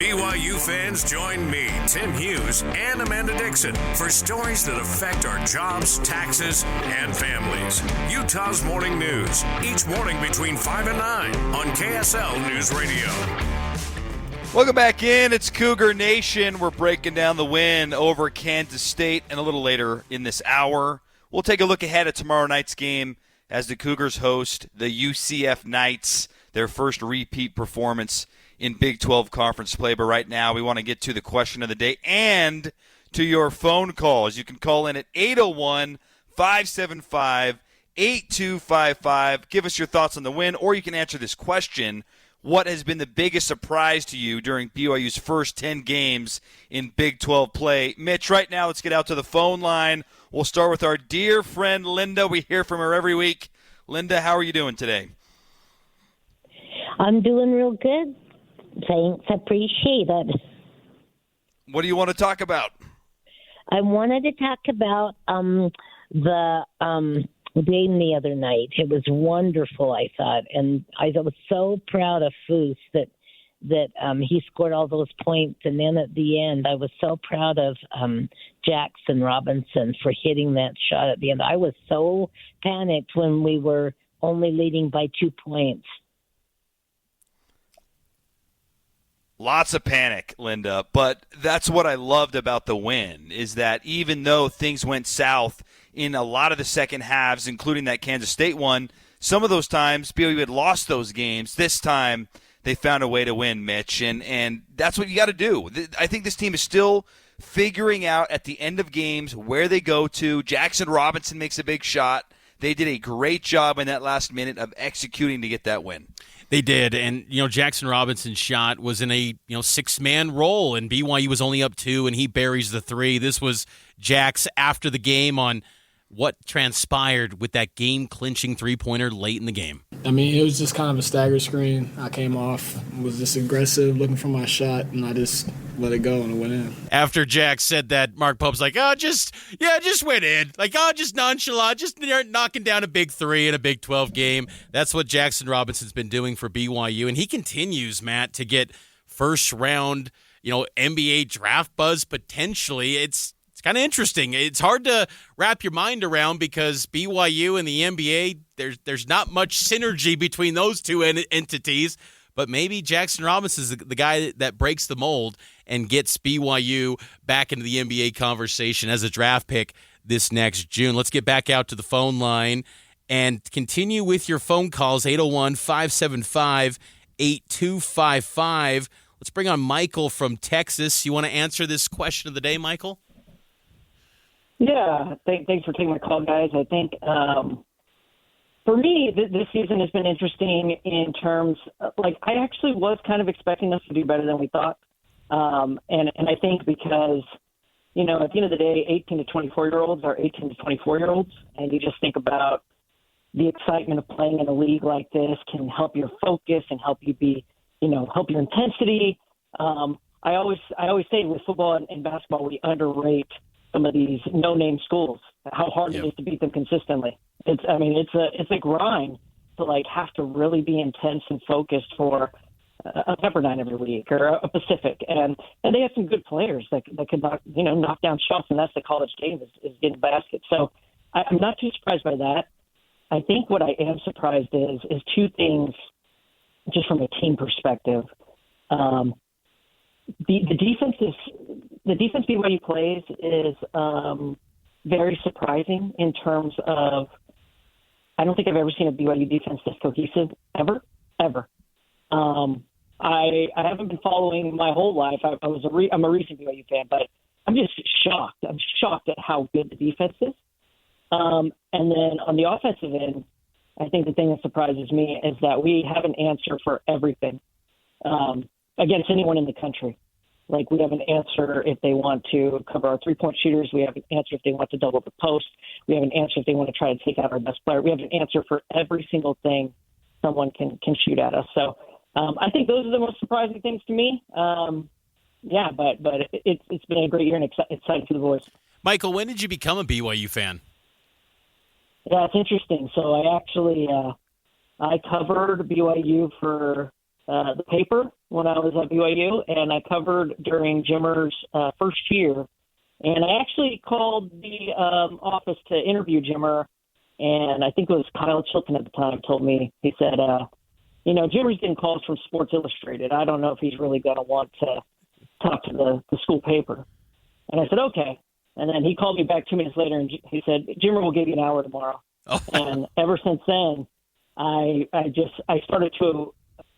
BYU fans, join me, Tim Hughes, and Amanda Dixon for stories that affect our jobs, taxes, and families. Utah's Morning News, each morning between 5 and 9 on KSL News Radio. Welcome back in. It's Cougar Nation. We're breaking down the win over Kansas State, and a little later in this hour, we'll take a look ahead at tomorrow night's game as the Cougars host the UCF Knights, their first repeat performance in Big 12 conference play. But right now we want to get to the question of the day and to your phone calls. You can call in at 801-575-8255. Give us your thoughts on the win, or you can answer this question. What has been the biggest surprise to you during BYU's first 10 games in Big 12 play? Mitch, right now let's get out to the phone line. We'll start with our dear friend Linda. We hear from her every week. Linda, how are you doing today? I'm doing real good. Thanks, appreciate it. What do you want to talk about? I wanted to talk about the game the other night. It was wonderful, I thought, and I was so proud of Foose that he scored all those points, and then at the end, I was so proud of Jackson Robinson for hitting that shot at the end. I was so panicked when we were only leading by 2 points. Lots of panic, Linda, but that's what I loved about the win, is that even though things went south in a lot of the second halves, including that Kansas State one, some of those times BYU had lost those games. This time they found a way to win, Mitch, and that's what you got to do. I think this team is still figuring out at the end of games where they go to. Jackson Robinson makes a big shot. They did a great job in that last minute of executing to get that win. They did, and Jackson Robinson's shot was in a six-man role, and BYU was only up 2, and he buries the 3. This was Jax after the game on what transpired with that game-clinching three-pointer late in the game. I mean, it was just kind of a stagger screen. I came off, was just aggressive, looking for my shot, and I just let it go, and it went in. After Jack said that, Mark Pope's like, just went in. Like, just nonchalant, just knocking down a big 3 in a Big 12 game. That's what Jackson Robinson's been doing for BYU, and he continues, Matt, to get first-round, NBA draft buzz potentially. It's kind of interesting. It's hard to wrap your mind around because BYU and the NBA, there's not much synergy between those two entities, but maybe Jackson Robinson's the guy that breaks the mold and gets BYU back into the NBA conversation as a draft pick this next June. Let's get back out to the phone line and continue with your phone calls, 801-575-8255. Let's bring on Michael from Texas. You want to answer this question of the day, Michael? Yeah, thanks for taking my call, guys. I think for me, this season has been interesting in terms of, I actually was kind of expecting us to do better than we thought. And I think because, at the end of the day, 18 to 24-year-olds are 18 to 24-year-olds, and you just think about the excitement of playing in a league like this can help your focus and help you be, help your intensity. I always say with football and basketball, we underrate some of these no-name schools, how hard it is to beat them consistently. It's a grind to have to really be intense and focused for a Pepperdine every week or a Pacific, and they have some good players that could knock down shots, and that's the college game is getting baskets. So I'm not too surprised by that. I think what I am surprised is two things, just from a team perspective. The defense BYU plays is very surprising in terms of I don't think I've ever seen a BYU defense this cohesive ever. I haven't been following my whole life. I'm a recent BYU fan, but I'm just shocked. I'm shocked at how good the defense is. And then on the offensive end, I think the thing that surprises me is that we have an answer for everything against anyone in the country. We have an answer if they want to cover our three-point shooters. We have an answer if they want to double the post. We have an answer if they want to try to take out our best player. We have an answer for every single thing someone can shoot at us. So I think those are the most surprising things to me. But it's been a great year and exciting for the boys. Michael, when did you become a BYU fan? Yeah, it's interesting. So I actually I covered BYU for the paper when I was at BYU, and I covered during Jimmer's first year. And I actually called the office to interview Jimmer, and I think it was Kyle Chilton at the time told me, he said, Jimmer's getting calls from Sports Illustrated. I don't know if he's really going to want to talk to the school paper. And I said, okay. And then he called me back 2 minutes later, and he said, Jimmer will give you an hour tomorrow. Oh. And ever since then, I started to,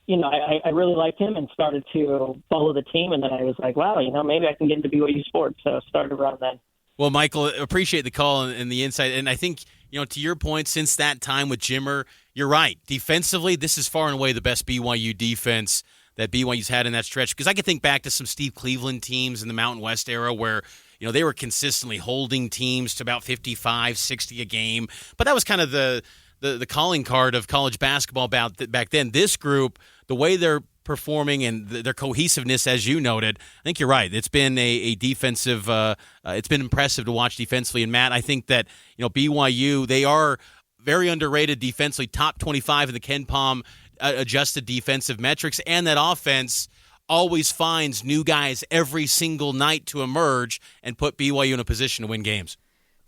I really liked him and started to follow the team. And then I was like, wow, maybe I can get into BYU sports. So I started around then. Well, Michael, appreciate the call and the insight. And I think, to your point, since that time with Jimmer, you're right. Defensively, this is far and away the best BYU defense that BYU's had in that stretch. Because I can think back to some Steve Cleveland teams in the Mountain West era where, they were consistently holding teams to about 55, 60 a game. But that was kind of the calling card of college basketball back then. This group, the way they're performing and their cohesiveness, as you noted, I think you're right. It's been a defensive it's been impressive to watch defensively. And, Matt, I think that, BYU, they are very underrated defensively, top 25 in the Ken Pom adjusted defensive metrics, and that offense always finds new guys every single night to emerge and put BYU in a position to win games.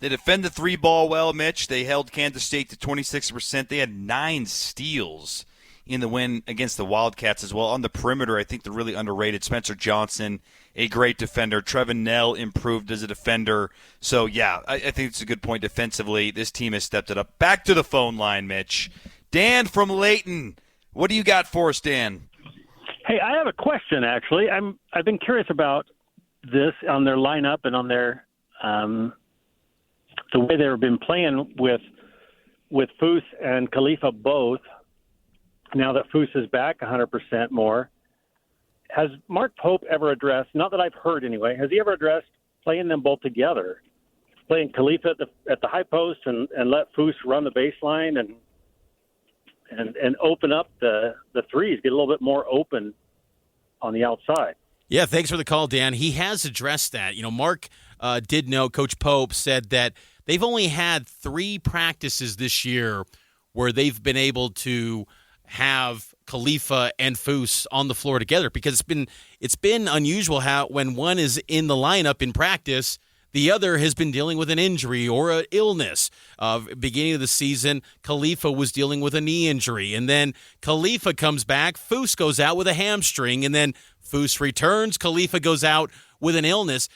They defend the three ball well, Mitch. They held Kansas State to 26%. They had 9 steals in the win against the Wildcats as well. On the perimeter, I think they're really underrated. Spencer Johnson, a great defender. Trevin Knell improved as a defender. So, yeah, I think it's a good point defensively. This team has stepped it up. Back to the phone line, Mitch. Dan from Layton. What do you got for us, Dan? Hey, I have a question, actually. I've been curious about this on their lineup and on their the way they've been playing with Foose and Khalifa both. Now that Foose is back 100% more, has Mark Pope ever addressed, not that I've heard anyway, has he ever addressed playing them both together? Playing Khalifa at the high post and let Foose run the baseline and open up the threes, get a little bit more open on the outside. Yeah, thanks for the call, Dan. He has addressed that. Mark did know, Coach Pope said that they've only had 3 practices this year where they've been able to have Khalifa and Foose on the floor together, because it's been unusual how when one is in the lineup in practice, the other has been dealing with an injury or an illness. Beginning of the season, Khalifa was dealing with a knee injury. And then Khalifa comes back, Foose goes out with a hamstring. And then Foose returns, Khalifa goes out with an illness.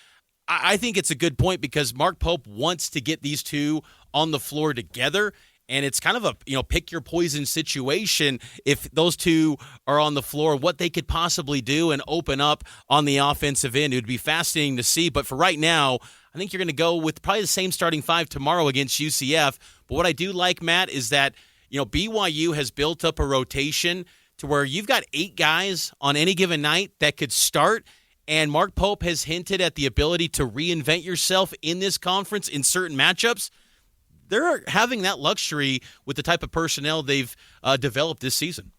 I think it's a good point because Mark Pope wants to get these two on the floor together. And it's kind of a pick your poison situation if those two are on the floor, what they could possibly do and open up on the offensive end. It would be fascinating to see. But for right now, I think you're going to go with probably the same starting 5 tomorrow against UCF. But what I do like, Matt, is that BYU has built up a rotation to where you've got 8 guys on any given night that could start. And Mark Pope has hinted at the ability to reinvent yourself in this conference in certain matchups. They're having that luxury with the type of personnel they've developed this season.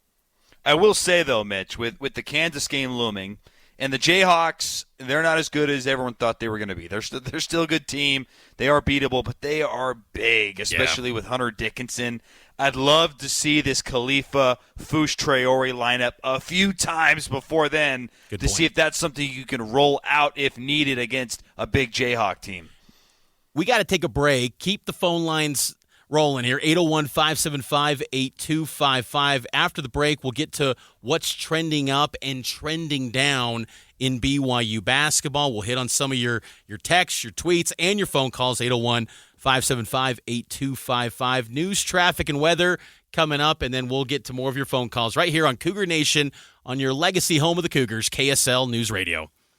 I will say, though, Mitch, with the Kansas game looming, and the Jayhawks, they're not as good as everyone thought they were going to be. They're still a good team. They are beatable, but they are big, especially with Hunter Dickinson. I'd love to see this Khalifa, Foose, Traore lineup a few times before then to see if that's something you can roll out if needed against a big Jayhawk team. We got to take a break. Keep the phone lines rolling here, 801-575-8255. After the break, we'll get to what's trending up and trending down in BYU basketball. We'll hit on some of your texts, your tweets, and your phone calls, 801-575-8255. News, traffic, and weather coming up, and then we'll get to more of your phone calls right here on Cougar Nation on your legacy home of the Cougars, KSL News Radio.